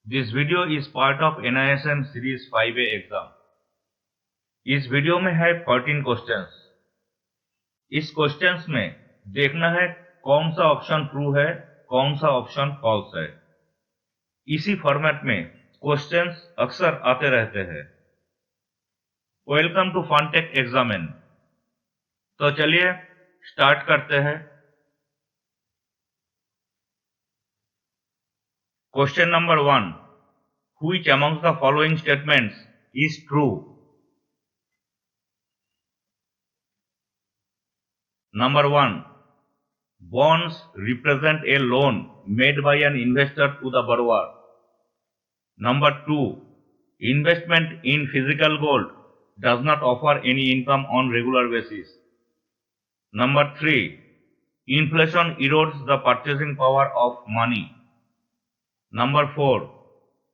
This video is part of NISM Series 5A exam. इस video में है 14 questions. इस क्वेश्चंस में देखना है कौन सा ऑप्शन ट्रू है, कौन सा ऑप्शन फॉल्स है। इसी फॉर्मेट में क्वेश्चंस अक्सर आते रहते हैं। Welcome to funtech examine. तो चलिए स्टार्ट करते हैं। Question number 1, which amongst the following statements is true? Number 1. Bonds represent a loan made by an investor to the borrower. Number 2. Investment in physical gold does not offer any income on regular basis. Number 3. Inflation erodes the purchasing power of money. Number 4.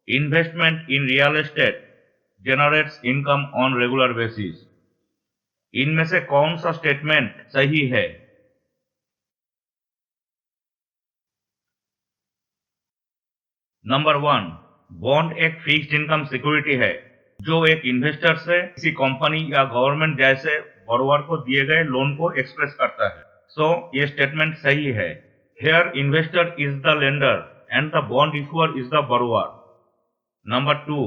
Investment in real estate generates income on regular basis. इनमें से कौन सा statement सही है? Number 1, bond एक fixed income security है जो एक इन्वेस्टर से किसी कंपनी या गवर्नमेंट जैसे बोरोवर को दिए गए लोन को एक्सप्रेस करता है। सो ये स्टेटमेंट सही है। Here investor is the lender and the bond issuer is the borrower. Number 2,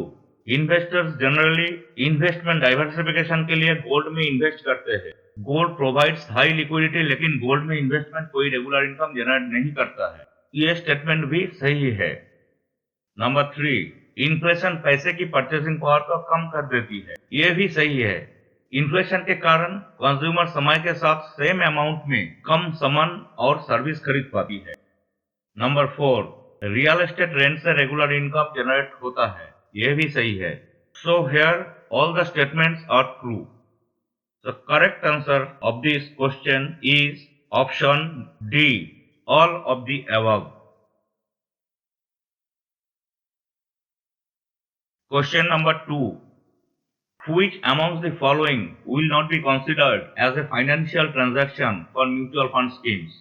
investors generally investment diversification के लिए गोल्ड में इन्वेस्ट करते हैं। गोल्ड प्रोवाइड्स हाई लिक्विडिटी, लेकिन गोल्ड में इन्वेस्टमेंट कोई रेगुलर इनकम जनरेट नहीं करता है। ये स्टेटमेंट भी सही है। नंबर 3, इन्फ्लेशन पैसे की परचेसिंग पावर को कम कर देती है। ये भी सही है। इन्फ्लेशन के कारण कंज्यूमर समय के साथ सेम अमाउंट में कम सामान और सर्विस खरीद पाती है। नंबर 4, रियल एस्टेट रेंट से रेगुलर इनकम जनरेट होता है। यह भी सही है। So here all the statements are true. The correct answer of this question is option D, all of the above. Question number 2. Which amongst the following will not be considered as a financial transaction for mutual fund schemes?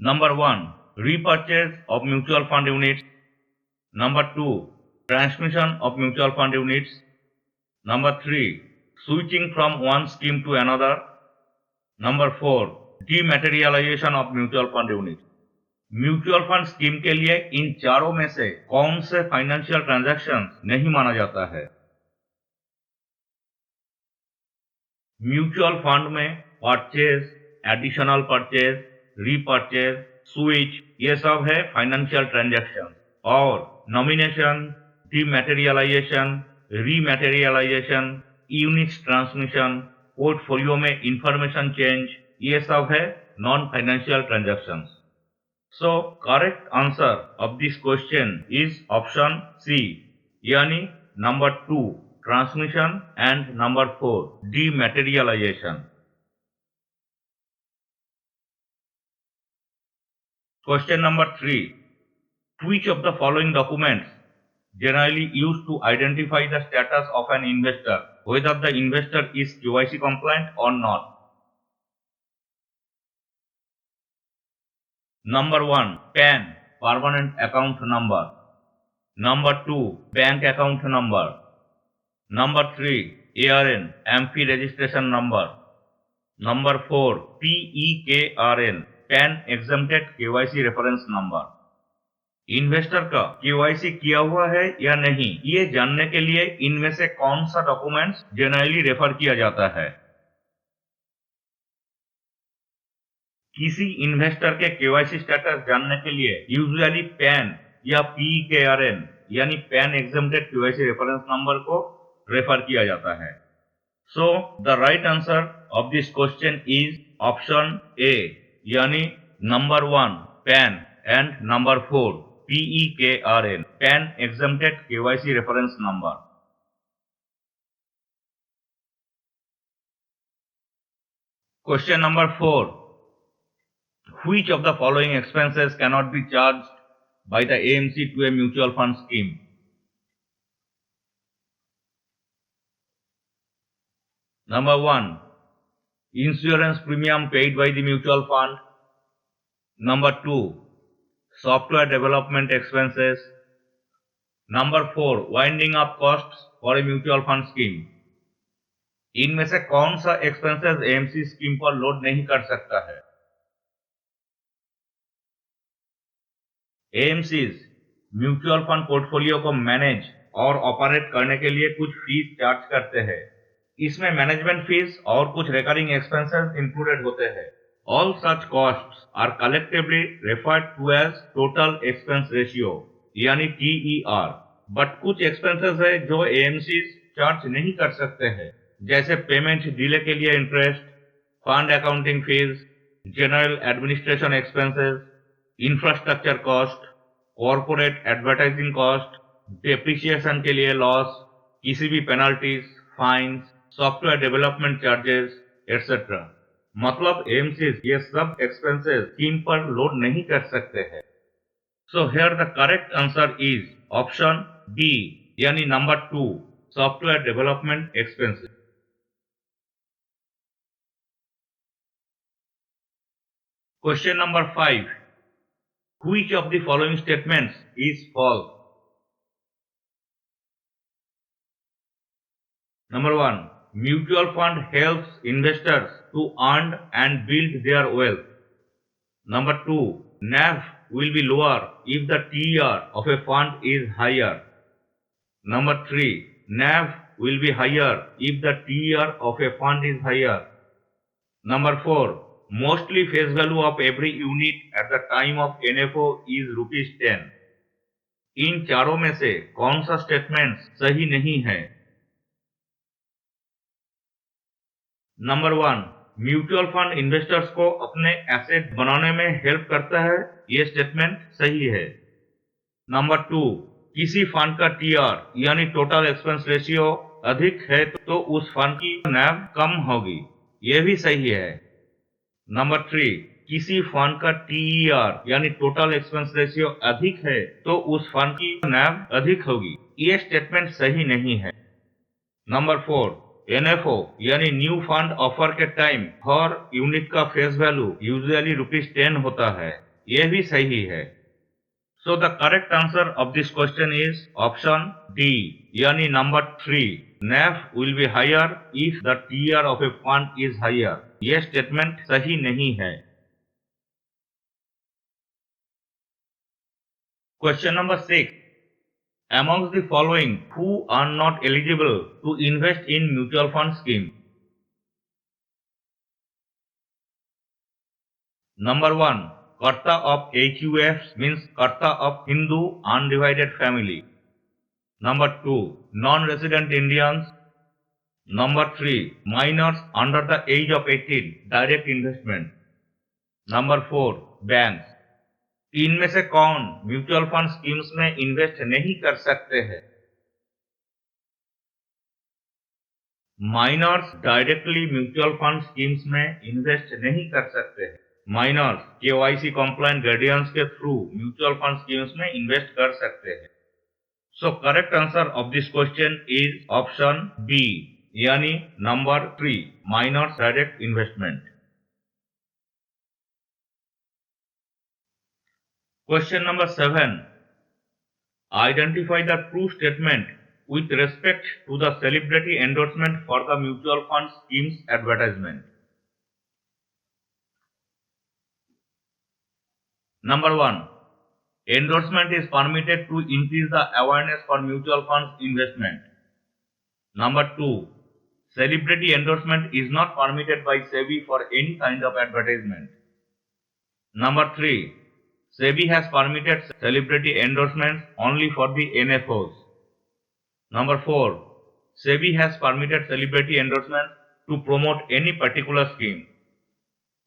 Number 1. Repurchase of mutual fund units. Number 2. Transmission of mutual fund units. Number 3. Switching from one scheme to another. Number 4. Dematerialization of mutual fund units. Mutual fund scheme के लिए इन चारों में से कौन से financial transaction नहीं माना जाता है? म्यूचुअल फंड में purchase, additional purchase, repurchase, switch, ये सब है फाइनेंशियल ट्रांजैक्शन। और नॉमिनेशन, डीमैटेरियलाइजेशन, रीमैटेरियलाइजेशन, यूनिट्स ट्रांसमिशन, पोर्टफोलियो में इंफॉर्मेशन चेंज, ये सब है non financial transaction. So correct answer of this question is option C, यानी number 2 transmission and number 4 dematerialization. Question number 3. Which of the following documents generally used to identify the status of an investor, whether the investor is KYC compliant or not? Number 1, PAN, permanent account number. Number 2, bank account number. Number 3, ARN, AMFI registration number. Number 4, PEKRN, PAN exempted KYC reference number. Investor का KYC किया हुआ है या नहीं, ये जानने के लिए इनमें से कौन सा डॉक्यूमेंट्स जनरली रेफर किया जाता है? किसी इन्वेस्टर के KYC स्टेटस जानने के लिए यूजुअली पैन या PKRN यानी PAN exempted KYC reference number को रेफर किया जाता है। So the right answer of this question is option A, यानी number 1 PAN and number 4 PEKRN, PAN exempted KYC reference number. Question number 4. Which of the following expenses cannot be charged by the AMC to a mutual fund scheme? Number 1, insurance premium paid by the mutual fund. Number 2, software development expenses. Number 4, winding up costs for a mutual fund scheme. इनमें से कौन सा expenses AMC scheme पर load नहीं कर सकता है? AMCs mutual fund portfolio को मैनेज और ऑपरेट करने के लिए कुछ फीस चार्ज करते हैं। इसमें मैनेजमेंट फीस और कुछ रिकरिंग एक्सपेंसेस इंक्लूडेड होते हैं। All such costs are collectively referred to as total expense ratio यानी TER। बट कुछ एक्सपेंसेस है जो एएमसीज चार्ज नहीं कर सकते हैं, जैसे पेमेंट डिले के लिए interest, fund accounting fees, general administration expenses, infrastructure cost, corporate advertising cost, depreciation के लिए लॉस, किसी भी penalties, fines, software development charges etcetera. मतलब एएमसीज ये सब एक्सपेंसेस स्कीम पर लोड नहीं कर सकते हैं। So here the correct answer is option D यानी number 2, software development expenses. Question number 5. Which of the following statements is false? Number 1. Mutual fund helps investors to earn and build their wealth. Number 2. NAV will be lower if the TER of a fund is higher. Number 3. NAV will be higher if the TER of a fund is higher. Number 4. Mostly face value of every unit at the time of NFO is ₹10. इन चारों में से कौन सा statement सही नहीं है? Number 1, mutual fund investors को अपने एसेट बनाने में हेल्प करता है, यह स्टेटमेंट सही है। नंबर 2, किसी फंड का TER यानी टोटल एक्सपेंस रेशियो अधिक है तो उस फंड की NAV कम होगी, यह भी सही है। नंबर 3, किसी फंड का TER यानी टोटल एक्सपेंस रेशियो अधिक है तो उस फंड की NAV अधिक होगी, यह स्टेटमेंट सही नहीं है। नंबर 4, NFO यानी न्यू फंड ऑफर के टाइम हर यूनिट का फेस वैल्यू यूजुअली ₹10 होता है, यह भी सही है। So the correct answer of this question is option D यानी number 3, NAV will be higher if the TER of a fund is higher। यह स्टेटमेंट सही नहीं है। Question number 6. Amongst the following, who are not eligible to invest in mutual fund scheme? Number 1, Karta of HUFs means Karta of Hindu undivided family. Number 2, non-resident Indians. Number 3, minors under the age of 18, direct investment. Number 4, banks. इनमें से कौन mutual fund schemes में invest नहीं कर सकते हैं? Minors directly mutual fund schemes में invest नहीं कर सकते हैं। माइनर्स KYC कंप्लायंट गाइडेंस के थ्रू म्यूचुअल फंड स्कीम्स में इन्वेस्ट कर सकते हैं। So correct answer of this question is option B यानी number 3, minors direct investment. Question number 7. Identify the true statement with respect to the celebrity endorsement for the mutual fund schemes advertisement. Number 1. Endorsement is permitted to increase the awareness for mutual funds investment. Number 2. Celebrity endorsement is not permitted by SEBI for any kind of advertisement. Number 3. SEBI has permitted celebrity endorsements only for the NFOs. Number 4. SEBI has permitted celebrity endorsements to promote any particular scheme.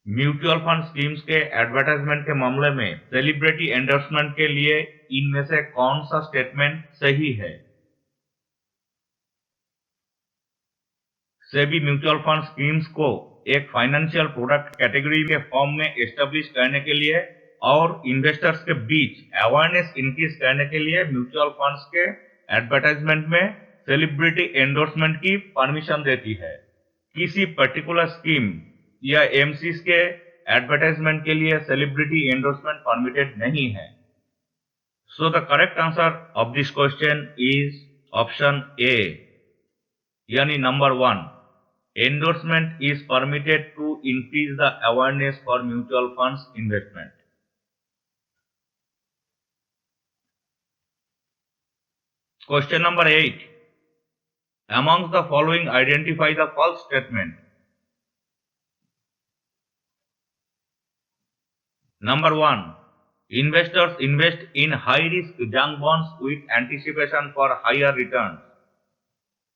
Mutual fund schemes के advertisement के मामले में celebrity endorsement के लिए इनमें से कौन सा स्टेटमेंट सही है? सेबी म्यूचुअल फंड स्कीम्स को एक फाइनेंशियल प्रोडक्ट कैटेगरी के फॉर्म में एस्टेब्लिश करने के लिए और इन्वेस्टर्स के बीच अवेयरनेस इंक्रीज करने के लिए म्यूचुअल फंड्स के एडवर्टाइजमेंट में सेलिब्रिटी एंडोर्समेंट की परमिशन देती है। किसी पर्टिकुलर स्कीम या एमसीज के एडवर्टाइजमेंट के लिए सेलिब्रिटी एंडोर्समेंट परमिटेड नहीं है। So the correct answer of this question is option A, yani number 1. Endorsement is permitted to increase the awareness for mutual funds investment. Question number 8. Amongst the following, identify the false statement. Number 1. Investors invest in high-risk junk bonds with anticipation for higher returns.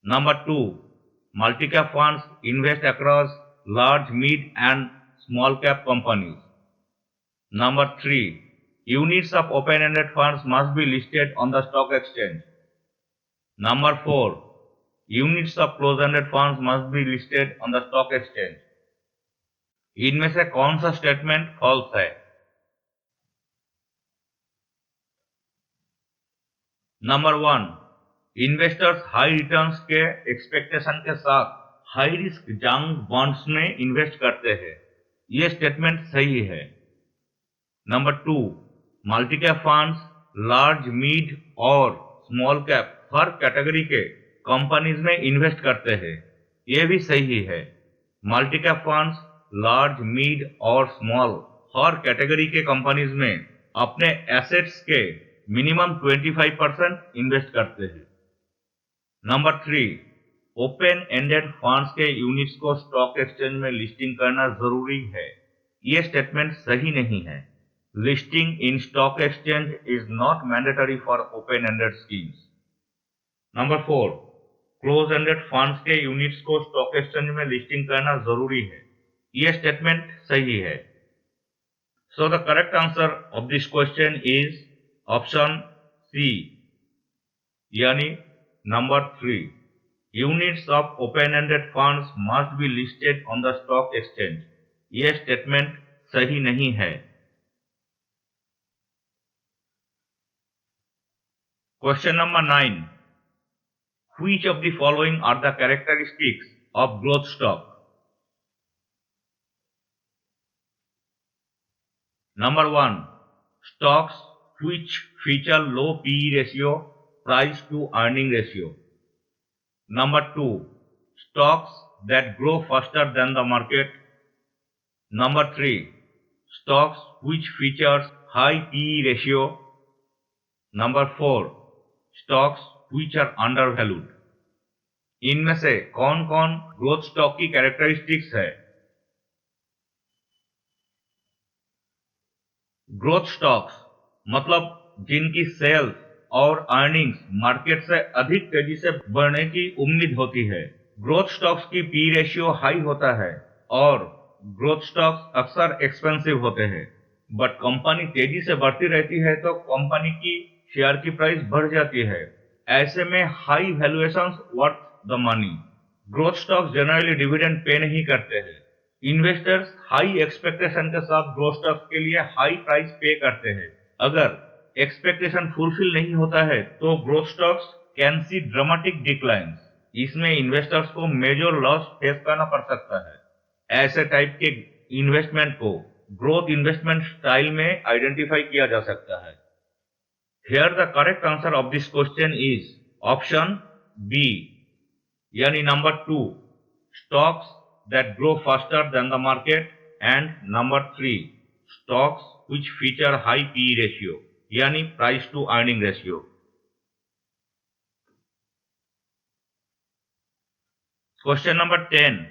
Number 2. Multi-cap funds invest across large, mid and small cap companies. Number 3. Units of open-ended funds must be listed on the stock exchange. Number 4. Units of closed-ended funds must be listed on the stock exchange. इनमें से कौन सा statement false है? Number 1. Investors high returns के expectation के साथ high risk junk bonds में invest करते हैं. यह स्टेटमेंट सही है. Number 2. Multi cap funds large, mid और स्मॉल कैप हर कैटेगरी के कंपनीज में इन्वेस्ट करते हैं. यह भी सही है. Multi cap funds large, mid और स्मॉल हर कैटेगरी के कंपनीज में अपने एसेट्स के मिनिमम 25% इन्वेस्ट करते हैं. नंबर 3. ओपन एंडेड फंड्स के यूनिट्स को स्टॉक एक्सचेंज में लिस्टिंग करना जरूरी है. यह स्टेटमेंट सही नहीं है. Listing in stock exchange is not mandatory for open ended schemes. Number 4. Close ended funds के यूनिट्स को स्टॉक एक्सचेंज में लिस्टिंग करना जरूरी है. यह स्टेटमेंट सही है. So the correct answer of this question is option C, यानी number 3. Units of open ended funds must be listed on the stock exchange. यह स्टेटमेंट सही नहीं है. Question number 9. Which of the following are the characteristics of growth stock? Number 1. Stocks which feature low PE ratio, price to earning ratio. Number 2. Stocks that grow faster than the market. Number 3. Stocks which features high PE ratio. Number 4. Stocks which are undervalued. इनमें से कौन कौन growth stock की characteristics है? Growth stocks मतलब जिनकी sales और earnings market से अधिक तेजी से बढ़ने की उम्मीद होती है. ग्रोथ स्टॉक्स की पी रेशियो हाई होता है और ग्रोथ स्टॉक्स अक्सर एक्सपेंसिव होते हैं. बट कंपनी तेजी से बढ़ती रहती है तो कंपनी की शेयर की प्राइस बढ़ जाती है. ऐसे में high valuations worth the money. Growth stocks generally dividend pay नहीं करते हैं. इन्वेस्टर्स हाई एक्सपेक्टेशन के साथ ग्रोथ स्टॉक्स के लिए हाई प्राइस पे करते हैं. अगर एक्सपेक्टेशन फुलफिल नहीं होता है तो growth stocks can see dramatic declines. इसमें इन्वेस्टर्स को मेजर लॉस फेस करना पड़ सकता है. ऐसे टाइप के इन्वेस्टमेंट को ग्रोथ इन्वेस्टमेंट स्टाइल में आइडेंटिफाई किया जा सकता है. Here the correct answer of this question is option B, yani number 2. Stocks that grow faster than the market, and number 3. Stocks which feature high PE ratio, yani price to earning ratio. Question number 10.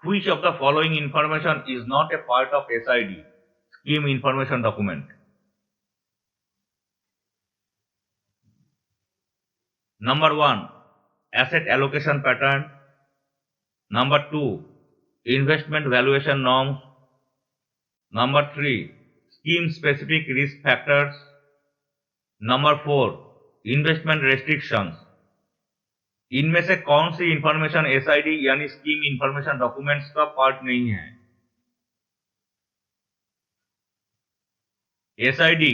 Which of the following information is not a part of SID, scheme information document? Number 1. Asset allocation pattern. Number 2. Investment valuation norms. Number 3. Scheme specific risk factors. Number 4. Investment restrictions. इनमें से कौन सी information SID यानी scheme information documents का part नहीं है? SID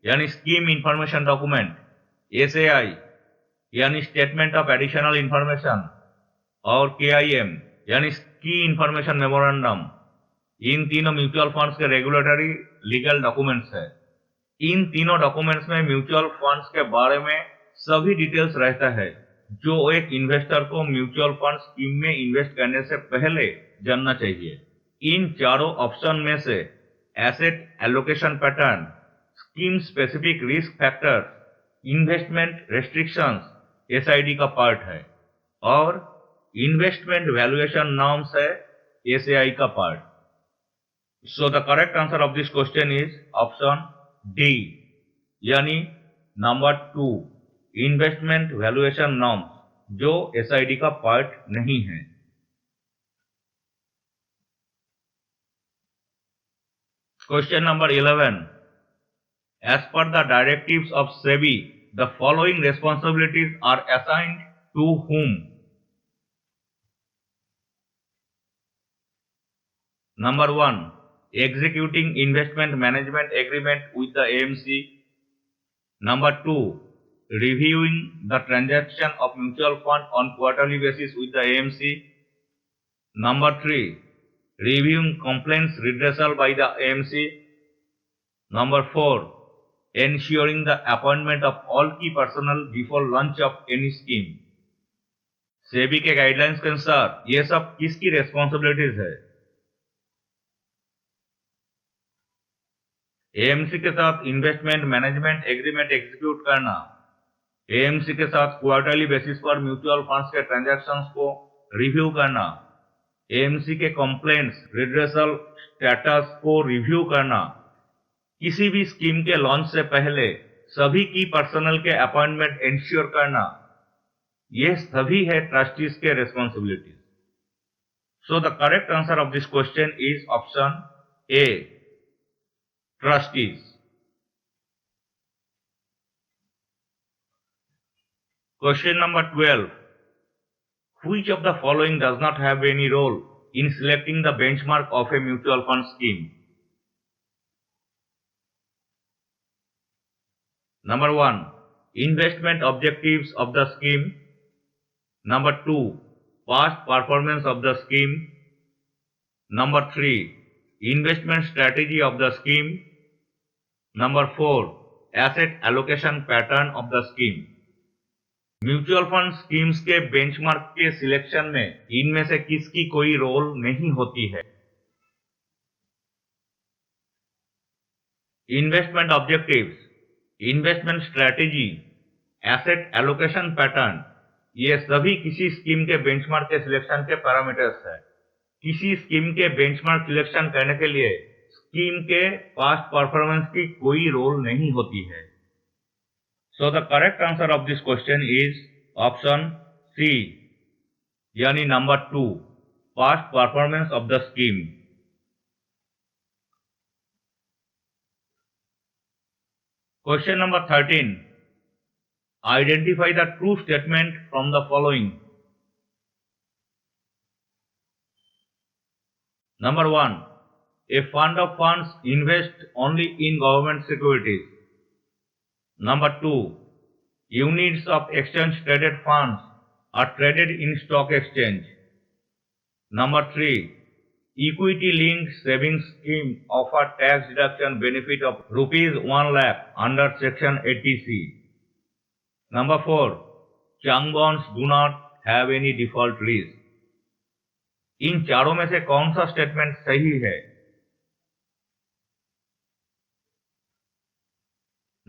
यानी scheme information document, SAI यानी statement of additional information और केआईएम यानी की इंफॉर्मेशन मेमोरेंडम, इन तीनों म्यूचुअल फंड्स के रेगुलेटरी लीगल डॉक्यूमेंट्स है. इन तीनों डॉक्यूमेंट्स में म्यूचुअल फंड्स के बारे में सभी डिटेल्स रहता है जो एक इन्वेस्टर को म्यूचुअल फंड स्कीम में इन्वेस्ट करने से पहले जानना चाहिए। इन चारों ऑप्शन में से asset allocation pattern, scheme specific risk factor, investment restrictions SID का पार्ट है और इन्वेस्टमेंट वैल्यूएशन नॉर्म्स है एसएआई का part. So the correct answer of this question is option D यानी नंबर 2 इन्वेस्टमेंट वैल्यूएशन नॉर्म्स जो SID का part नहीं है। Question number 11. As per the directives of SEBI, the following responsibilities are assigned to whom? Number 1. Executing investment management agreement with the AMC. Number 2. Reviewing the transaction of mutual fund on quarterly basis with the AMC. Number 3. Reviewing complaints redressal by the AMC. Number 4. Ensuring the appointment of all key personnel before launch of any scheme. SEBI के guidelines के अनुसार ये सब किसकी responsibilities है? AMC के साथ investment management agreement execute करना, एएमसी के साथ क्वार्टरली बेसिस पर म्यूचुअल फंड्स के ट्रांजैक्शंस को रिव्यू करना, एएमसी के कंप्लेंट्स रिड्रेसल स्टेटस को रिव्यू करना, किसी भी स्कीम के लॉन्च से पहले सभी की पर्सनल के अपॉइंटमेंट इंश्योर करना, ये सभी है ट्रस्टीज के responsibilities. So the correct answer of this question is option A trustees. Question number 12. Which of the following does not have any role in selecting the benchmark of a mutual fund scheme? Number 1. Investment objectives of the scheme. Number 2. Past performance of the scheme. Number 3. Investment strategy of the scheme. Number 4. Asset allocation pattern of the scheme. Mutual fund schemes के benchmark के selection में इनमें से किसकी कोई role नहीं होती है? Investment objectives, investment strategy, asset allocation pattern, ये सभी किसी स्कीम के बेंचमार्क के सिलेक्शन के पैरामीटर्स है। किसी स्कीम के बेंचमार्क सिलेक्शन करने के लिए स्कीम के पास्ट परफॉर्मेंस की कोई रोल नहीं होती है। So the correct answer of this question is option C यानी number 2 past performance of the scheme। Question number 13. Identify the true statement from the following. Number 1. A fund of funds invests only in government securities. Number 2. Units of exchange traded funds are traded in stock exchange. Number 3. Equity linked savings scheme offer tax deduction benefit of rupees 1 lakh under section 80C. Number 4. Junk bonds do not have any default risk. इन चारों में से कौन सा statement सही है?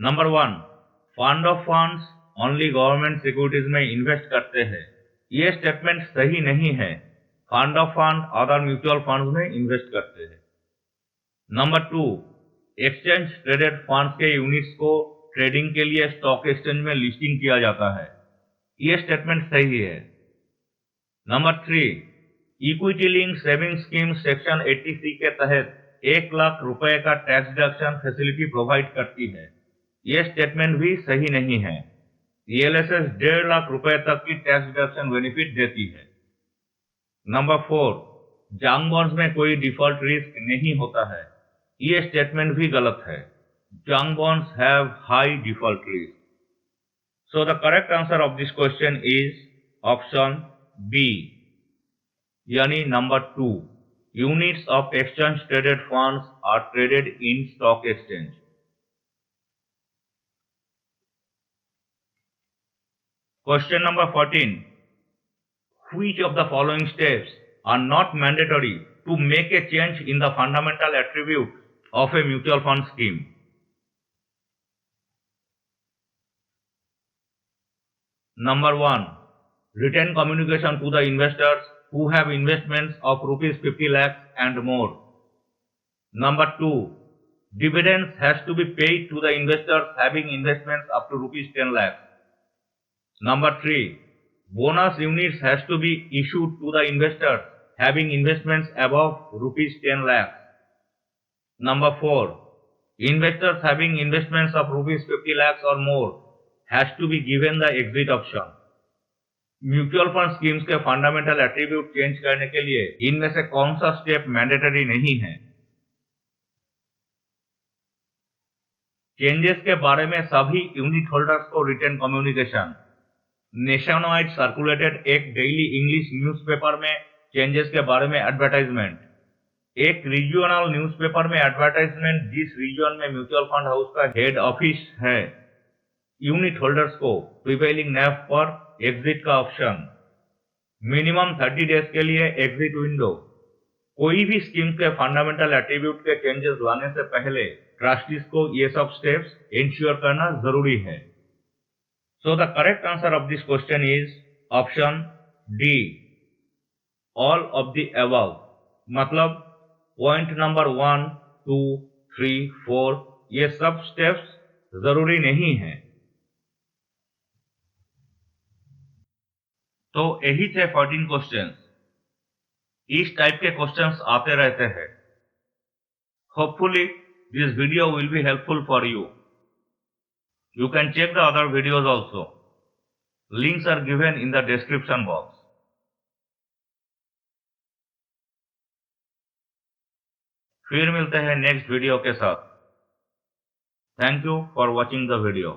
Number 1. Fund of funds only government securities में invest करते हैं, ये स्टेटमेंट सही नहीं है। Fund of fund other mutual funds में इन्वेस्ट करते हैं। नंबर 2. एक्सचेंज ट्रेडेड फंड्स के यूनिट्स को ट्रेडिंग के लिए स्टॉक एक्सचेंज में लिस्टिंग किया जाता है, ये स्टेटमेंट सही है। Number 3. Equity link saving scheme section 80C के तहत 1 लाख रुपए का टैक्स डिडक्शन फैसिलिटी प्रोवाइड करती है, ये स्टेटमेंट भी सही नहीं है। ईएलएसएस 1.5 लाख रुपए तक की टैक्स डिडक्शन बेनिफिट देती है। नंबर 4. जंक बॉन्ड्स में कोई डिफॉल्ट रिस्क नहीं होता है, ये स्टेटमेंट भी गलत है। Junk bonds have high default risk. So the correct answer of this question is option B यानी number 2. Units of exchange traded funds are traded in stock exchange. Question number 14. Which of the following steps are not mandatory to make a change in the fundamental attribute of a mutual fund scheme? Number 1. Written communication to the investors who have investments of rupees 50 lakhs and more. Number 2. Dividends has to be paid to the investors having investments up to rupees 10 lakhs. Number 3. Bonus units has to be issued to the investors having investments above rupees 10 lakhs. Number 4. Investors having investments of rupees 50 lakhs or more has to be given the exit option. Mutual fund schemes के fundamental attribute change करने के लिए इनमें से कौन सा step mandatory नहीं है? चेंजेस के बारे में सभी यूनिट होल्डर्स को written communication. Nationwide circulated एक डेली इंग्लिश न्यूज़पेपर में चेंजेस के बारे में एडवर्टाइजमेंट। एक रीजनल न्यूज़पेपर में एडवर्टाइजमेंट जिस रीजन में म्यूचुअल फंड हाउस का हेड ऑफिस है। यूनिट होल्डर्स को प्रिवेलिंग नैव पर एग्जिट का ऑप्शन। मिनिमम 30 डेज के लिए एग्जिट विंडो। कोई भी स्कीम के फंडामेंटल एट्रीब्यूट के चेंजेस लाने से पहले ट्रस्टीज को ये सब स्टेप्स इंश्योर करना जरूरी है। So the correct answer of this question is option D, all of the above. मतलब पॉइंट नंबर 1, 2, 3, 4 ये सब स्टेप्स जरूरी नहीं है। तो यही थे 14 क्वेश्चंस। इस टाइप के क्वेश्चंस आते रहते हैं। Hopefully this video will be helpful for you. You can check the other videos also. Links are given in the description box. फिर मिलते हैं नेक्स्ट वीडियो के साथ। Thank you for watching the video.